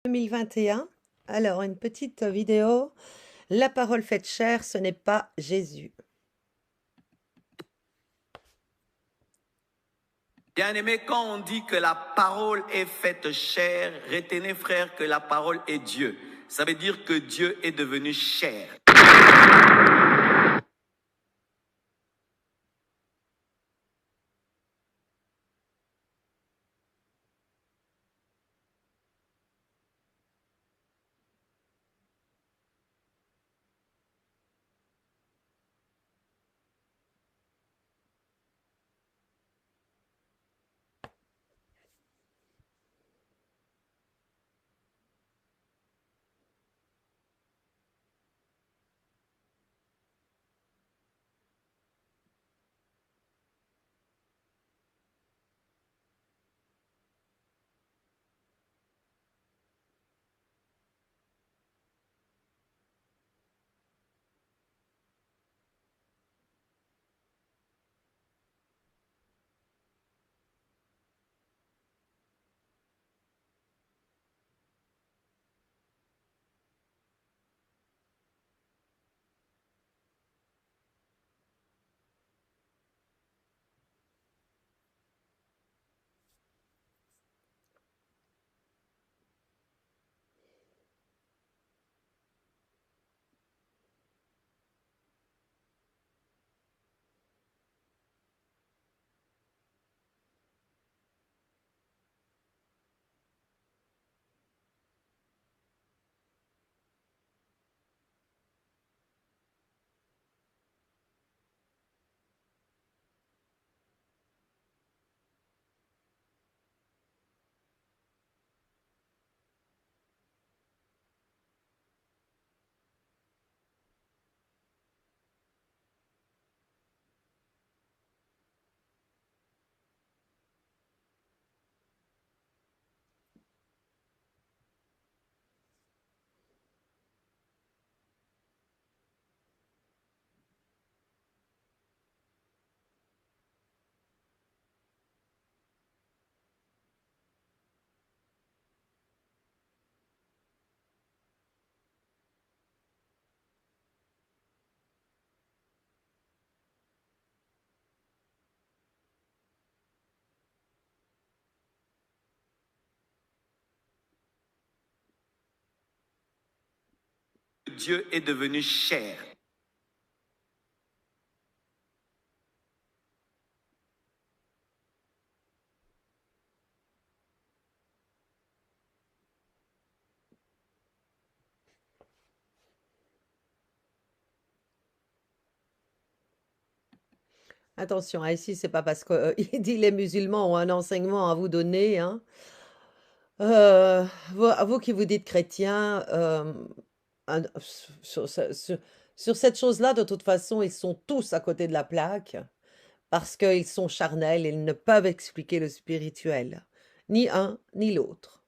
2021. Alors, une petite vidéo. La parole faite chair, ce n'est pas Jésus. Bien-aimé, quand on dit que la parole est faite chair, retenez frère que la parole est Dieu. Ça veut dire que Dieu est devenu chair. Dieu est devenu chair. Attention, hein, ici, c'est pas parce qu'il dit les musulmans ont un enseignement à vous donner, hein. Vous qui vous dites chrétiens, sur, sur cette chose-là, de toute façon, ils sont tous à côté de la plaque parce qu'ils sont charnels, ils ne peuvent expliquer le spirituel, ni un ni l'autre.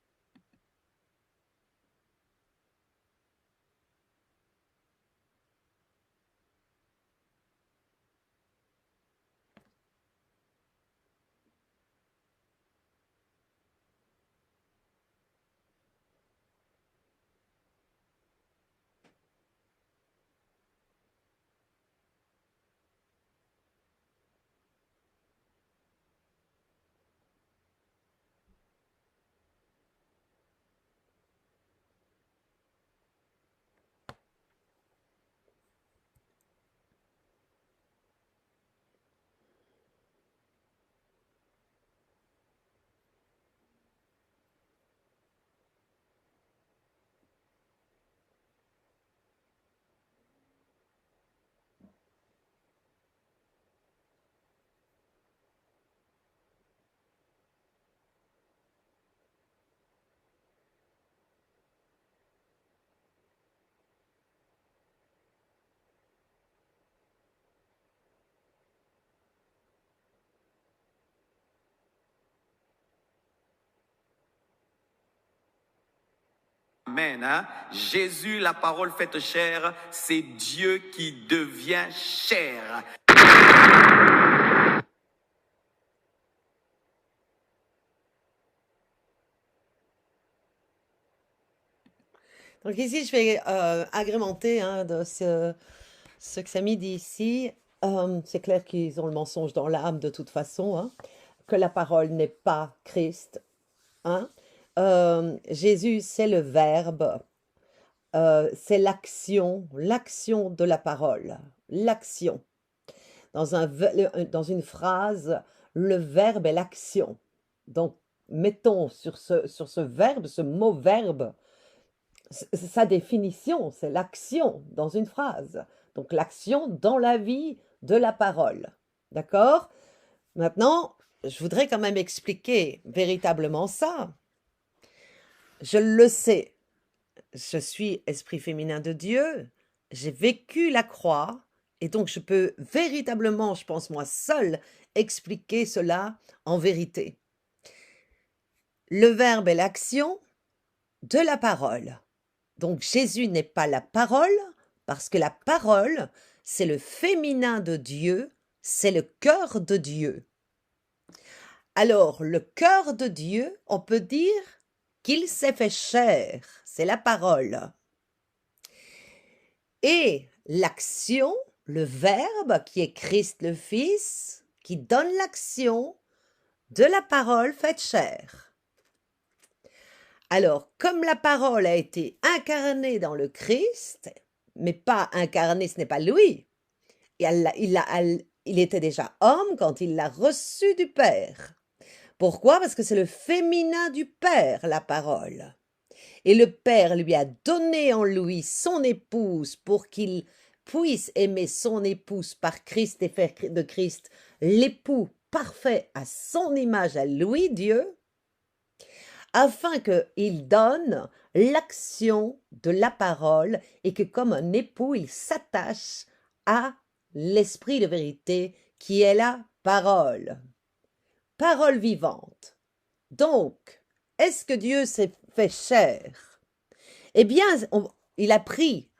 Amen. Hein? Jésus, la parole faite chair, c'est Dieu qui devient chair. Donc ici, je vais agrémenter hein, de ce que Samy dit ici. C'est clair qu'ils ont le mensonge dans l'âme de toute façon, hein, que la parole n'est pas Christ. Hein. Jésus, c'est le Verbe, c'est l'action de la parole, l'action. Dans une phrase, le verbe est l'action. Donc, mettons sur ce verbe, ce mot verbe, sa définition, c'est l'action dans une phrase. Donc, l'action dans la vie de la parole. D'accord? Maintenant, je voudrais quand même expliquer véritablement ça. Je le sais, je suis esprit féminin de Dieu, j'ai vécu la croix, et donc je peux véritablement, je pense moi seule, expliquer cela en vérité. Le verbe est l'action de la parole. Donc Jésus n'est pas la parole, parce que la parole, c'est le féminin de Dieu, c'est le cœur de Dieu. Alors, le cœur de Dieu, on peut dire qu'il s'est fait chair, c'est la parole. Et l'action, le verbe qui est Christ le Fils, qui donne l'action de la parole faite chair. Alors, comme la parole a été incarnée dans le Christ, mais pas incarnée, ce n'est pas lui, il était déjà homme quand il l'a reçu du Père. Pourquoi? Parce que c'est le féminin du Père, la parole. Et le Père lui a donné en lui son épouse pour qu'il puisse aimer son épouse par Christ et faire de Christ l'époux parfait à son image, à lui, Dieu, afin qu'il donne l'action de la parole et que comme un époux, il s'attache à l'esprit de vérité qui est la parole. Parole vivante. Donc, est-ce que Dieu s'est fait chair? Eh bien, il a pris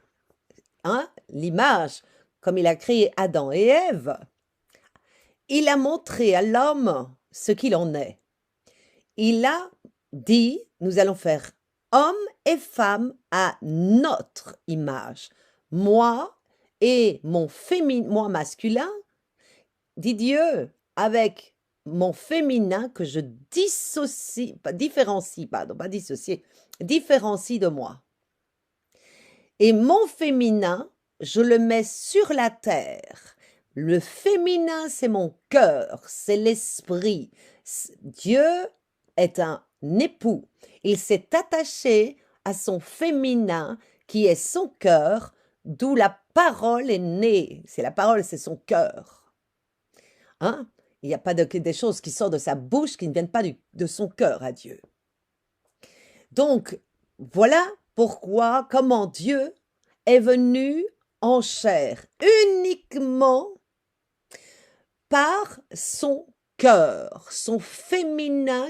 l'image, comme il a créé Adam et Ève. Il a montré à l'homme ce qu'il en est. Il a dit, nous allons faire homme et femme à notre image. Moi et moi masculin, dit Dieu, avec mon féminin que je différencie de moi. Et mon féminin, je le mets sur la terre. Le féminin, c'est mon cœur, c'est l'esprit. Dieu est un époux. Il s'est attaché à son féminin qui est son cœur, d'où la parole est née. C'est la parole, c'est son cœur. Hein? Il n'y a pas des choses qui sortent de sa bouche qui ne viennent pas de son cœur à Dieu. Donc, voilà pourquoi, comment Dieu est venu en chair, uniquement par son cœur, son féminin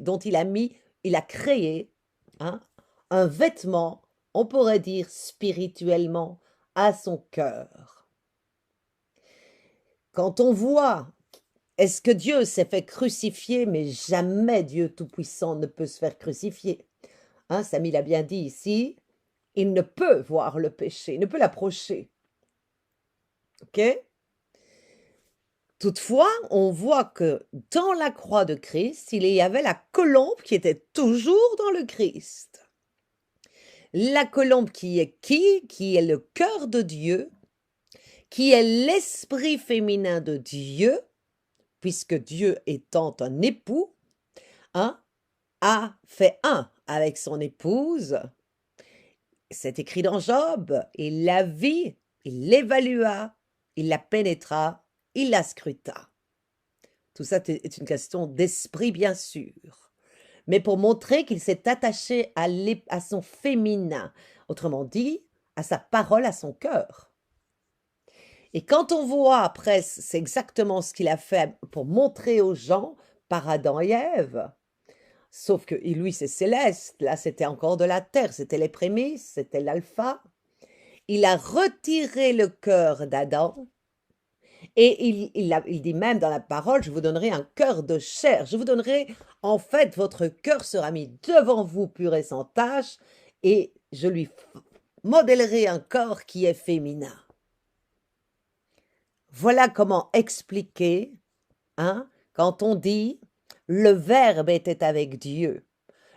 dont il a créé un vêtement, on pourrait dire spirituellement, à son cœur. Quand on voit, est-ce que Dieu s'est fait crucifier? Mais jamais Dieu Tout-Puissant ne peut se faire crucifier. Samy l'a bien dit ici, il ne peut voir le péché, il ne peut l'approcher. Ok? Toutefois, on voit que dans la croix de Christ, il y avait la colombe qui était toujours dans le Christ. La colombe qui est qui est le cœur de Dieu, qui est l'esprit féminin de Dieu, puisque Dieu étant un époux, a fait un avec son épouse. C'est écrit dans Job, il la vit, il l'évalua, il la pénétra, il la scruta. Tout ça est une question d'esprit, bien sûr, mais pour montrer qu'il s'est attaché à son féminin, autrement dit, à sa parole, à son cœur. Et quand on voit après, c'est exactement ce qu'il a fait pour montrer aux gens par Adam et Ève. Sauf que lui, c'est céleste. Là, c'était encore de la terre. C'était les prémices, c'était l'alpha. Il a retiré le cœur d'Adam. Et il dit même dans la parole, je vous donnerai un cœur de chair. Je vous donnerai, en fait, votre cœur sera mis devant vous pur et sans tache. et je lui modèlerai un corps qui est féminin. Voilà comment expliquer, hein, quand on dit « le Verbe était avec Dieu ».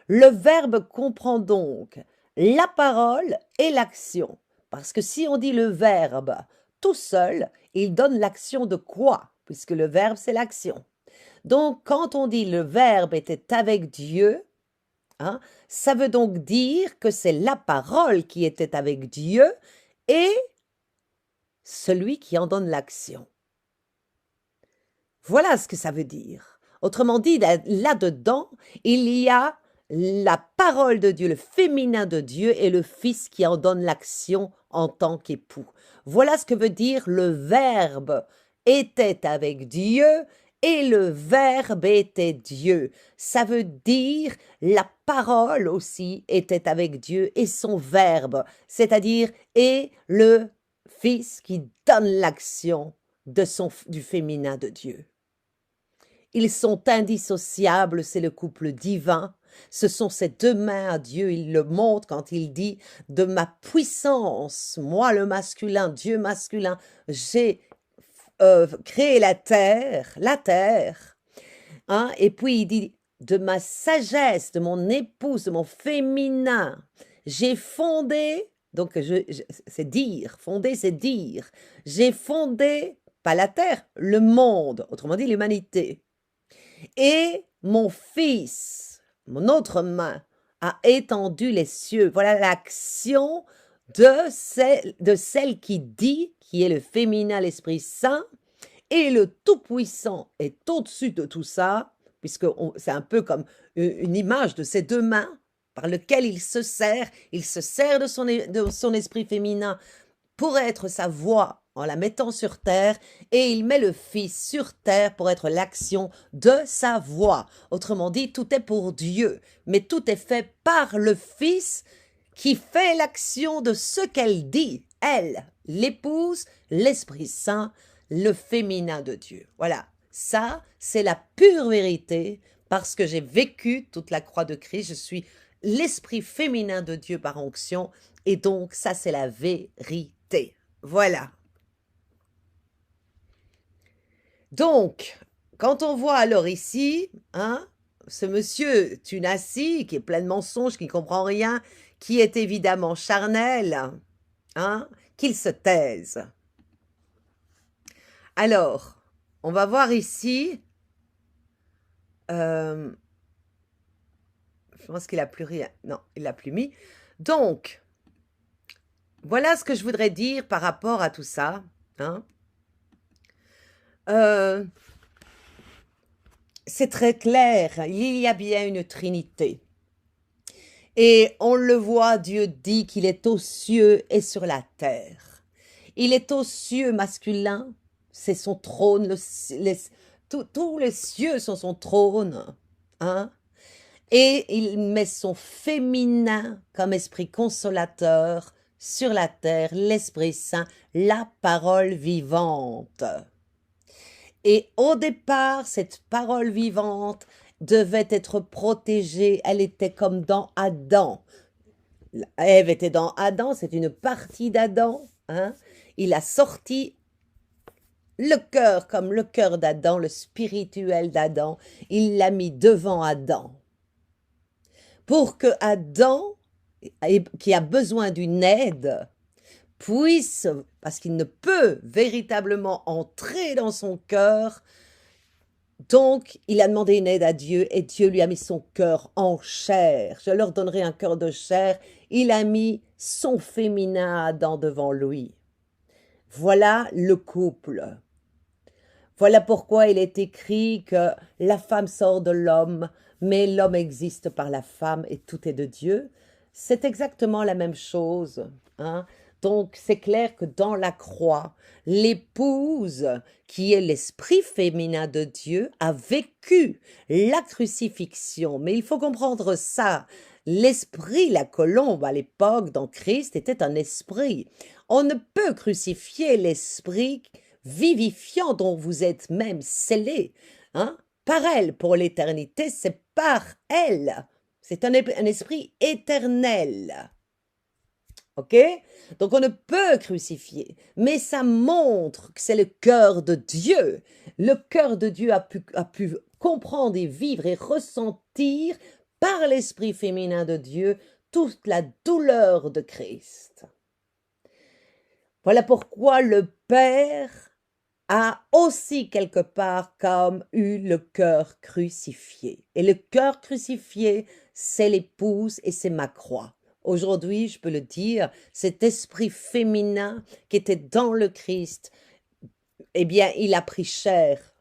Le Verbe comprend donc la parole et l'action. Parce que si on dit le Verbe tout seul, il donne l'action de quoi? Puisque le Verbe, c'est l'action. Donc, quand on dit le Verbe était avec Dieu, hein, ça veut donc dire que c'est la parole qui était avec Dieu et celui qui en donne l'action. Voilà ce que ça veut dire. Autrement dit, là-dedans, il y a la parole de Dieu, le féminin de Dieu et le Fils qui en donne l'action en tant qu'époux. Voilà ce que veut dire le Verbe était avec Dieu et le Verbe était Dieu. Ça veut dire la parole aussi était avec Dieu et son Verbe, c'est-à-dire et le Fils qui donne l'action du féminin de Dieu. Ils sont indissociables, c'est le couple divin. Ce sont ses deux mains à Dieu, il le montre quand il dit « de ma puissance, moi le masculin, Dieu masculin, j'ai créé la terre. » Hein? Et puis il dit « de ma sagesse, de mon épouse, de mon féminin, j'ai fondé », donc c'est dire, fonder c'est dire, j'ai fondé, pas la terre, le monde, autrement dit l'humanité. Et mon Fils, mon autre main, a étendu les cieux. Voilà l'action de celle qui dit, qui est le féminin, l'Esprit Saint, et le Tout-Puissant est au-dessus de tout ça, puisque c'est un peu comme une image de ces deux mains par lequel il se sert de son esprit féminin pour être sa voix en la mettant sur terre, et il met le Fils sur terre pour être l'action de sa voix. Autrement dit, tout est pour Dieu, mais tout est fait par le Fils qui fait l'action de ce qu'elle dit, elle, l'épouse, l'Esprit Saint, le féminin de Dieu. Voilà, ça, c'est la pure vérité, parce que j'ai vécu toute la croix de Christ, je suis l'esprit féminin de Dieu par onction, et donc ça, c'est la vérité. Voilà. Donc, quand on voit alors ici, hein, ce monsieur Tunassi, qui est plein de mensonges, qui ne comprend rien, qui est évidemment charnel, hein, qu'il se taise. Alors, on va voir ici, je pense qu'il n'a plus rien, non, il l'a plus mis. Donc, voilà ce que je voudrais dire par rapport à tout ça, hein. C'est très clair, il y a bien une Trinité. Et on le voit, Dieu dit qu'il est aux cieux et sur la terre. Il est aux cieux masculin, c'est son trône, tous les cieux sont son trône, hein? Et il met son féminin comme esprit consolateur sur la terre, l'Esprit Saint, la parole vivante. Et au départ, cette parole vivante devait être protégée. Elle était comme dans Adam. Ève était dans Adam, c'est une partie d'Adam. Hein? Il a sorti le cœur comme le cœur d'Adam, le spirituel d'Adam. Il l'a mis devant Adam. Pour que Adam, qui a besoin d'une aide, puisse, parce qu'il ne peut véritablement entrer dans son cœur, donc il a demandé une aide à Dieu et Dieu lui a mis son cœur en chair. Je leur donnerai un cœur de chair. Il a mis son féminin Adam devant lui. Voilà le couple. Voilà pourquoi il est écrit que la femme sort de l'homme, mais l'homme existe par la femme et tout est de Dieu. C'est exactement la même chose, hein? Donc, c'est clair que dans la croix, l'épouse, qui est l'esprit féminin de Dieu, a vécu la crucifixion. Mais il faut comprendre ça. L'esprit, la colombe à l'époque dans Christ, était un esprit. On ne peut crucifier l'esprit vivifiant dont vous êtes même scellés, hein, par elle pour l'éternité. C'est par elle. C'est un esprit éternel. OK? Donc on ne peut crucifier, mais ça montre que c'est le cœur de Dieu. Le cœur de Dieu a pu comprendre et vivre et ressentir par l'esprit féminin de Dieu toute la douleur de Christ. Voilà pourquoi le Père a aussi quelque part comme eu le cœur crucifié. Et le cœur crucifié, c'est l'épouse et c'est ma croix. Aujourd'hui, je peux le dire, cet esprit féminin qui était dans le Christ, eh bien, il a pris chair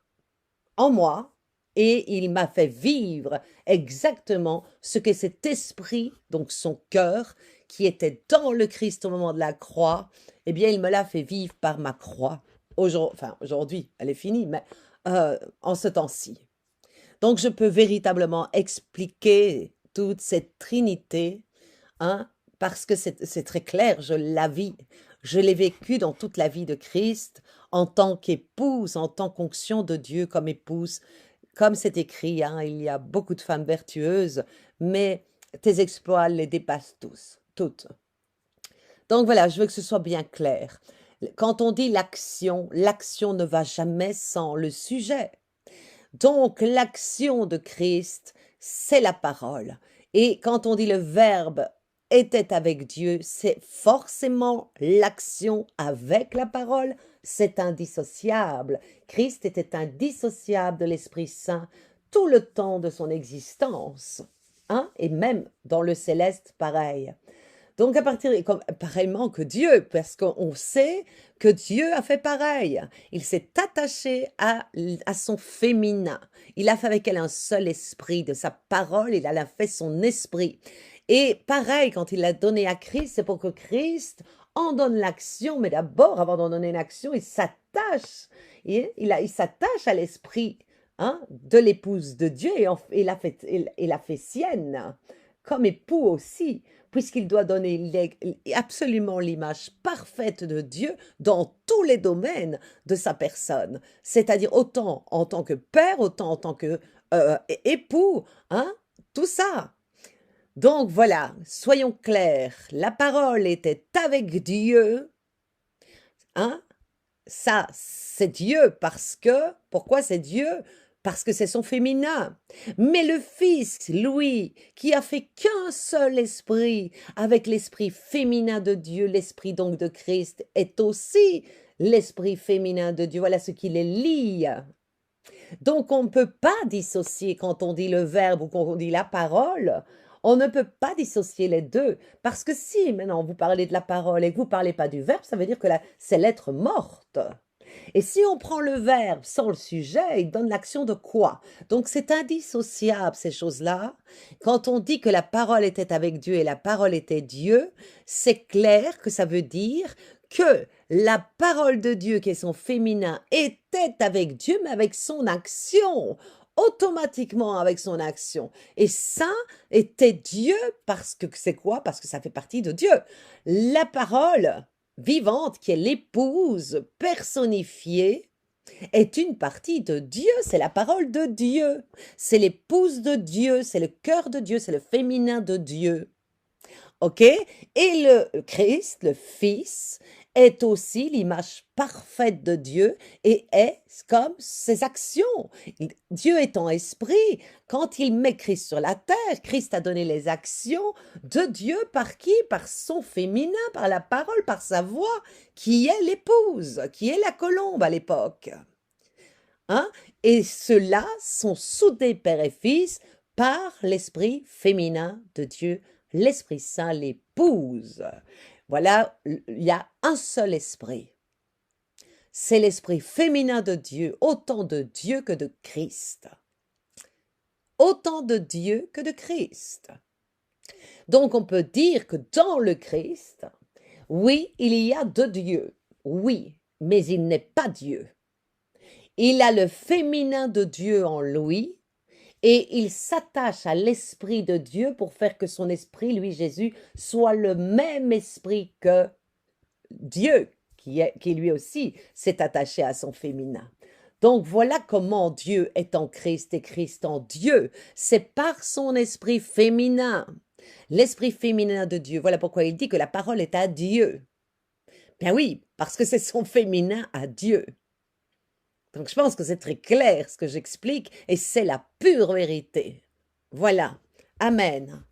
en moi et il m'a fait vivre exactement ce que cet esprit, donc son cœur, qui était dans le Christ au moment de la croix, eh bien, il me l'a fait vivre par ma croix. Aujourd'hui, elle est finie, mais en ce temps-ci. Donc, je peux véritablement expliquer toute cette trinité, hein, parce que c'est très clair, je l'ai vécu dans toute la vie de Christ, en tant qu'épouse, en tant qu'onction de Dieu comme épouse. Comme c'est écrit, hein, il y a beaucoup de femmes vertueuses, mais tes exploits les dépassent toutes. Donc voilà, je veux que ce soit bien clair. Quand on dit l'action ne va jamais sans le sujet. Donc l'action de Christ, c'est la parole. Et quand on dit le Verbe était avec Dieu, c'est forcément l'action avec la parole, c'est indissociable. Christ était indissociable de l'Esprit Saint tout le temps de son existence, hein? Et même dans le céleste, pareil. Donc, pareillement que Dieu, parce qu'on sait que Dieu a fait pareil. Il s'est attaché à son féminin. Il a fait avec elle un seul esprit de sa parole, il a fait son esprit. Et pareil, quand il l'a donné à Christ, c'est pour que Christ en donne l'action, mais d'abord, avant d'en donner l'action, il s'attache. Il s'attache à l'esprit, hein, de l'épouse de Dieu et il l'a fait sienne, comme époux aussi, puisqu'il doit donner absolument l'image parfaite de Dieu dans tous les domaines de sa personne, c'est-à-dire autant en tant que père, autant en tant que époux, hein, tout ça. Donc voilà, soyons clairs, la parole était avec Dieu, hein, ça c'est Dieu pourquoi c'est Dieu? Parce que c'est son féminin. Mais le Fils, lui, qui a fait qu'un seul esprit, avec l'esprit féminin de Dieu, l'esprit donc de Christ, est aussi l'esprit féminin de Dieu. Voilà ce qui les lie. Donc on ne peut pas dissocier quand on dit le Verbe ou quand on dit la parole. On ne peut pas dissocier les deux. Parce que si maintenant vous parlez de la parole et que vous ne parlez pas du Verbe, ça veut dire que c'est l'être morte. Et si on prend le verbe sans le sujet, il donne l'action de quoi? Donc c'est indissociable ces choses-là. Quand on dit que la parole était avec Dieu et la parole était Dieu, c'est clair que ça veut dire que la parole de Dieu, qui est son féminin, était avec Dieu, mais avec son action, automatiquement avec son action. Et ça était Dieu parce que c'est quoi? Parce que ça fait partie de Dieu. La parole vivante, qui est l'épouse personnifiée, est une partie de Dieu, c'est la parole de Dieu, c'est l'épouse de Dieu, c'est le cœur de Dieu, c'est le féminin de Dieu. OK? Et le Christ, le Fils, est aussi l'image parfaite de Dieu et est comme ses actions. Dieu étant esprit, quand il met Christ sur la terre, Christ a donné les actions de Dieu par qui? Par son féminin, par la parole, par sa voix, qui est l'épouse, qui est la colombe à l'époque. Hein? Et ceux-là sont soudés, père et fils, par l'esprit féminin de Dieu, l'Esprit Saint l'épouse. Voilà, il y a un seul esprit. C'est l'esprit féminin de Dieu, autant de Dieu que de Christ. Autant de Dieu que de Christ. Donc on peut dire que dans le Christ, oui, il y a de Dieu, oui, mais il n'est pas Dieu. Il a le féminin de Dieu en lui, et il s'attache à l'esprit de Dieu pour faire que son esprit, lui Jésus, soit le même esprit que Dieu, qui lui aussi s'est attaché à son féminin. Donc voilà comment Dieu est en Christ et Christ en Dieu. C'est par son esprit féminin. L'esprit féminin de Dieu. Voilà pourquoi il dit que la parole est à Dieu. Ben oui, parce que c'est son féminin à Dieu. Donc je pense que c'est très clair ce que j'explique et c'est la pure vérité. Voilà. Amen.